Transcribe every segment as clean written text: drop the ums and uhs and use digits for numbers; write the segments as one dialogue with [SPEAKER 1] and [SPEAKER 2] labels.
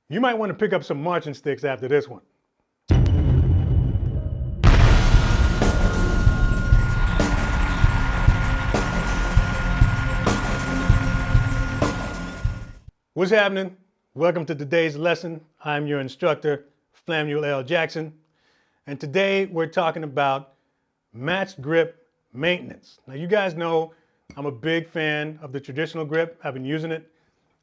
[SPEAKER 1] You might want to pick up some marching sticks after this one. What's happening? Welcome to today's lesson. I'm your instructor, Flamuel L. Jackson, and today we're talking about matched grip maintenance. Now you guys know I'm a big fan of the traditional grip. I've been using it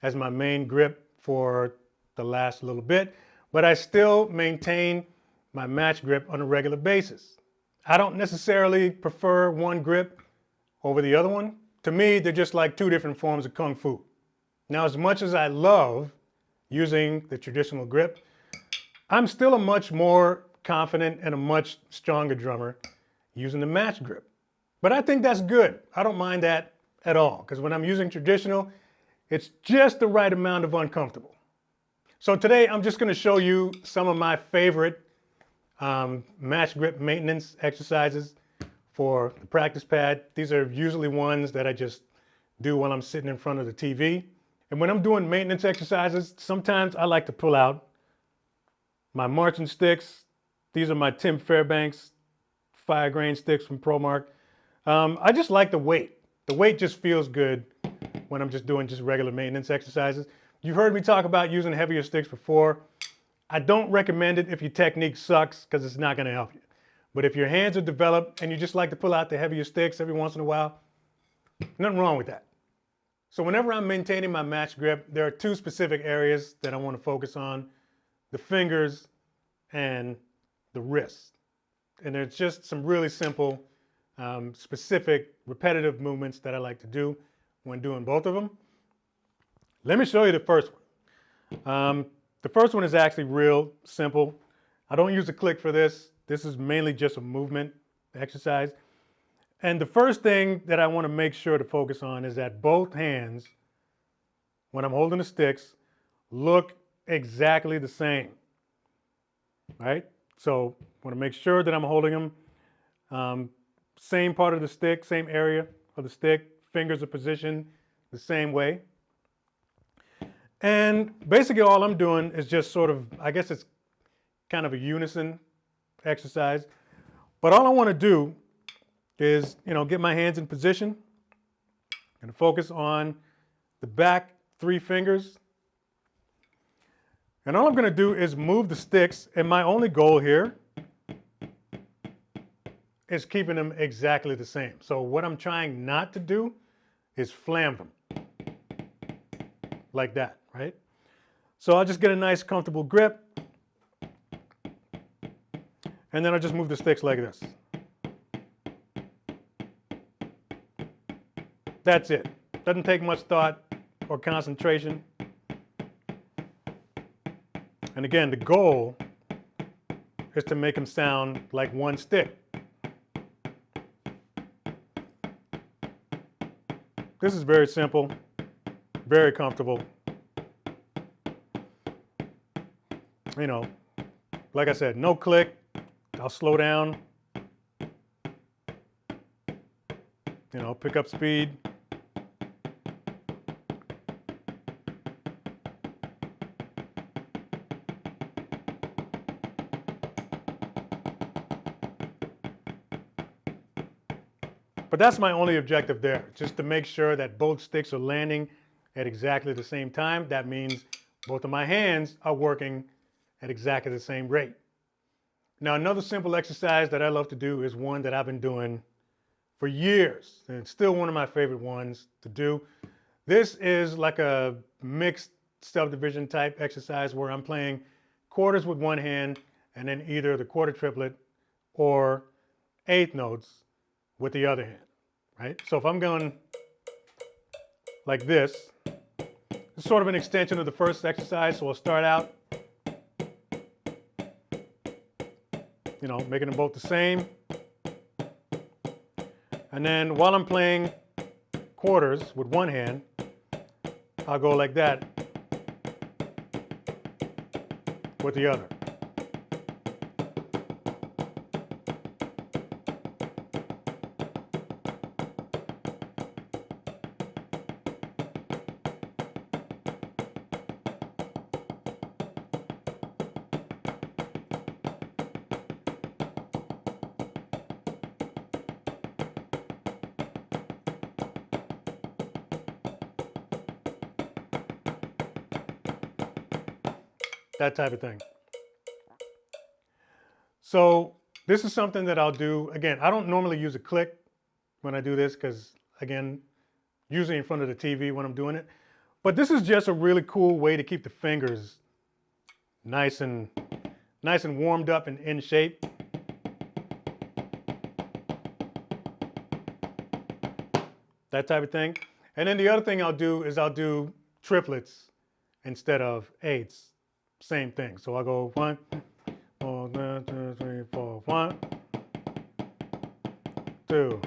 [SPEAKER 1] as my main grip for the last little bit, but I still maintain my match grip on a regular basis. I don't necessarily prefer one grip over the other one. To me, they're just like two different forms of Kung Fu. Now, as much as I love using the traditional grip, I'm still a much more confident and a much stronger drummer using the match grip. But I think that's good. I don't mind that at all, because when I'm using traditional, it's just the right amount of uncomfortable. So today, I'm just going to show you some of my favorite match grip maintenance exercises for the practice pad. These are usually ones that I just do while I'm sitting in front of the TV. And when I'm doing maintenance exercises, sometimes I like to pull out my marching sticks. These are my Tim Fairbanks fire grain sticks from Promark. I just like the weight. The weight just feels good when I'm just doing regular maintenance exercises. You've heard me talk about using heavier sticks before. I don't recommend it if your technique sucks, because it's not going to help you. But if your hands are developed and you just like to pull out the heavier sticks every once in a while, nothing wrong with that. So whenever I'm maintaining my match grip, there are two specific areas that I want to focus on: the fingers and the wrist. And there's just some really simple, specific, repetitive movements that I like to do when doing both of them. Let me show you the first one. The first one is actually real simple. I don't use a click for this. This is mainly just a movement exercise. And the first thing that I want to make sure to focus on is that both hands, when I'm holding the sticks, look exactly the same, right? So I want to make sure that I'm holding them same part of the stick, same area of the stick, fingers are positioned the same way. And basically all I'm doing is just sort of, I guess it's kind of a unison exercise, but all I want to do is, get my hands in position. I'm going to focus on the back 3 fingers. And all I'm going to do is move the sticks, and my only goal here is keeping them exactly the same. So what I'm trying not to do is flam them like that, right? So I'll just get a nice comfortable grip, and then I'll just move the sticks like this. That's it. Doesn't take much thought or concentration. And again, the goal is to make them sound like one stick. This is very simple, very comfortable. Like I said, no click. I'll slow down, pick up speed. But that's my only objective there, just to make sure that both sticks are landing at exactly the same time. That means both of my hands are working at exactly the same rate. Now, another simple exercise that I love to do is one that I've been doing for years, and it's still one of my favorite ones to do. This is like a mixed subdivision type exercise where I'm playing quarters with one hand and then either the quarter triplet or eighth notes with the other hand, right? So if I'm going like this, it's sort of an extension of the first exercise. So I'll start out, making them both the same. And then while I'm playing quarters with one hand, I'll go like that with the other. that type of thing. So this is something that I'll do. Again, I don't normally use a click when I do this because, again, usually in front of the TV when I'm doing it. But this is just a really cool way to keep the fingers nice and warmed up and in shape. That type of thing. And then the other thing I'll do is I'll do triplets instead of eights. Same thing. So I'll go 1, 2, 3, 4, 1, 2,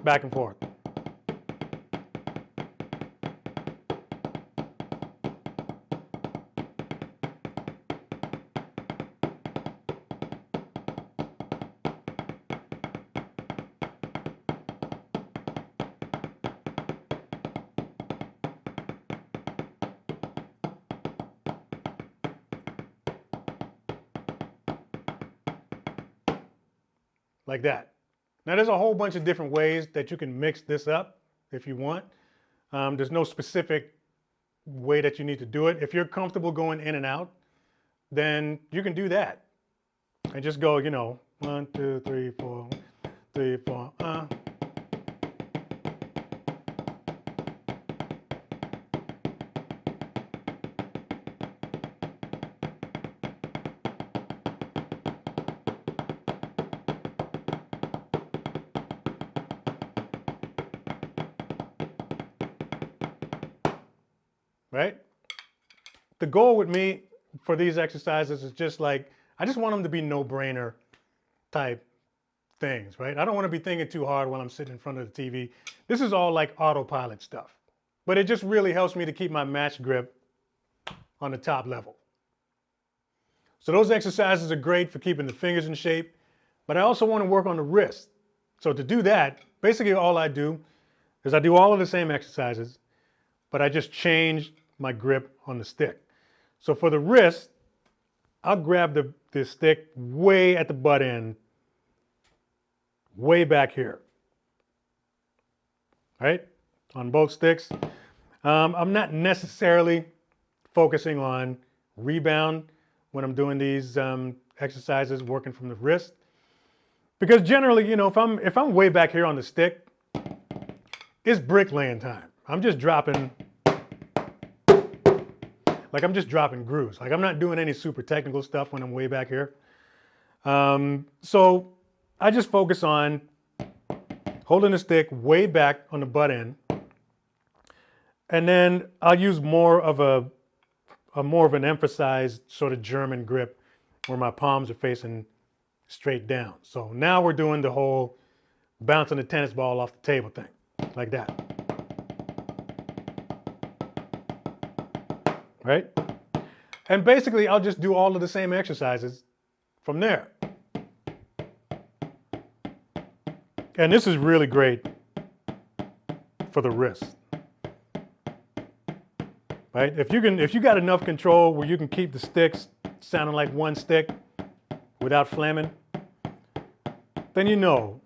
[SPEAKER 1] back and forth. Like that. Now there's a whole bunch of different ways that you can mix this up if you want. There's no specific way that you need to do it. If you're comfortable going in and out, then you can do that. And just go, you know, 1, 2, 3, 4, 3, 4, Right? The goal with me for these exercises is just like, I just want them to be no-brainer type things, right? I don't want to be thinking too hard while I'm sitting in front of the TV. This is all like autopilot stuff, but it just really helps me to keep my match grip on the top level. So those exercises are great for keeping the fingers in shape, but I also want to work on the wrist. So to do that, basically all I do is I do all of the same exercises, but I just change my grip on the stick. So for the wrist, I'll grab the stick way at the butt end, way back here, right? On both sticks. I'm not necessarily focusing on rebound when I'm doing these exercises working from the wrist, because generally, you know, if I'm way back here on the stick, it's bricklaying time. I'm just dropping. Like I'm just dropping grooves. Like I'm not doing any super technical stuff when I'm way back here. So I just focus on holding the stick way back on the butt end. And then I'll use more of an emphasized sort of German grip where my palms are facing straight down. So now we're doing the whole bouncing the tennis ball off the table thing, like that. Right? And basically, I'll just do all of the same exercises from there. And this is really great for the wrist. Right? If you got enough control where you can keep the sticks sounding like one stick without flamming, then you know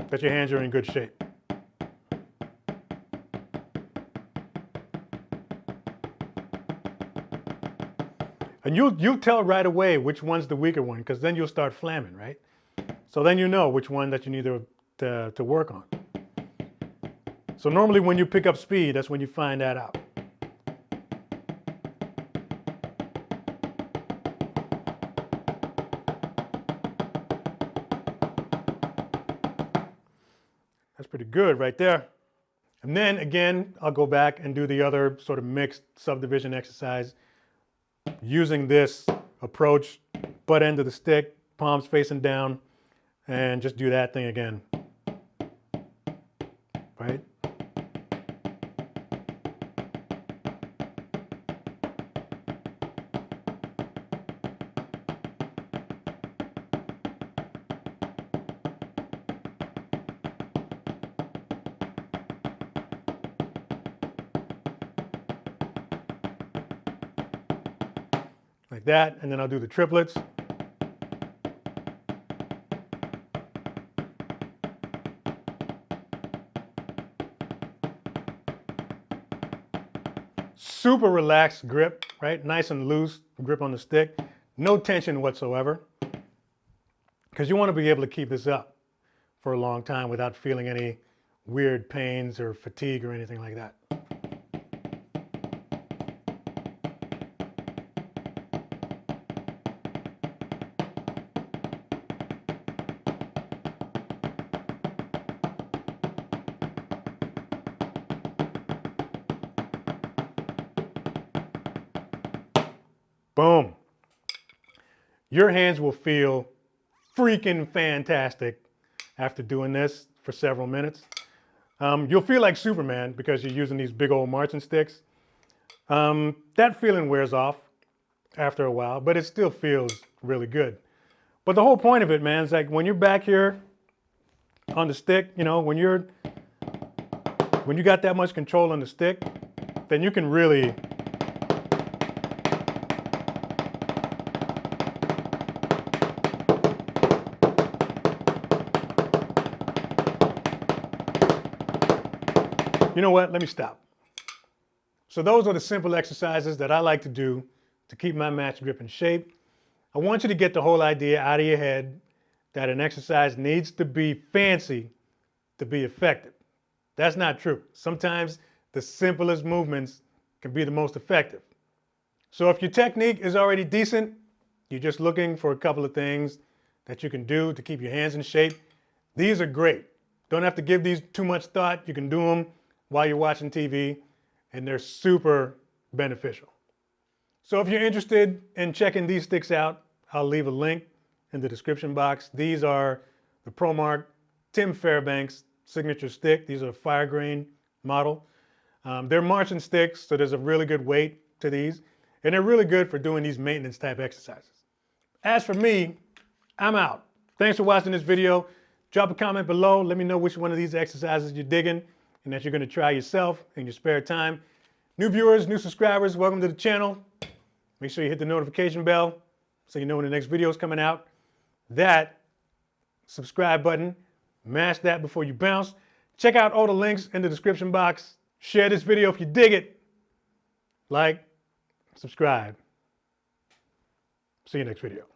[SPEAKER 1] that your hands are in good shape. And you'll tell right away which one's the weaker one, because then you'll start flamming, right? So then you know which one that you need to work on. So normally when you pick up speed, that's when you find that out. That's pretty good right there. And then again, I'll go back and do the other sort of mixed subdivision exercise using this approach, butt end of the stick, palms facing down, and just do that thing again, right? Like that, and then I'll do the triplets. super relaxed grip, right? Nice and loose grip on the stick. No tension whatsoever. Because you want to be able to keep this up for a long time without feeling any weird pains or fatigue or anything like that. Boom. Your hands will feel freaking fantastic after doing this for several minutes. You'll feel like Superman because you're using these big old marching sticks. That feeling wears off after a while, but it still feels really good. But the whole point of it, man, is like when you're back here on the stick, you know, when you got that much control on the stick, then you can really You know what? Let me stop. So those are the simple exercises that I like to do to keep my match grip in shape. I want you to get the whole idea out of your head that an exercise needs to be fancy to be effective. That's not true. Sometimes the simplest movements can be the most effective. So if your technique is already decent, you're just looking for a couple of things that you can do to keep your hands in shape, these are great. Don't have to give these too much thought. You can do them while you're watching TV, and they're super beneficial. So if you're interested in checking these sticks out, I'll leave a link in the description box. These are the Promark Tim FAIRBANKS signature stick. These are a fire grain model. They're marching sticks, so there's a really good weight to these, and they're really good for doing these maintenance type exercises. As for me, I'm out. Thanks for watching this video. Drop a comment below. Let me know which one of these exercises you're digging and that you're going to try yourself in your spare time. New viewers, new subscribers, welcome to the channel. Make sure you hit the notification bell so you know when the next video is coming out. That subscribe button, mash that before you bounce. Check out all the links in the description box. Share this video if you dig it. Like, subscribe. See you next video.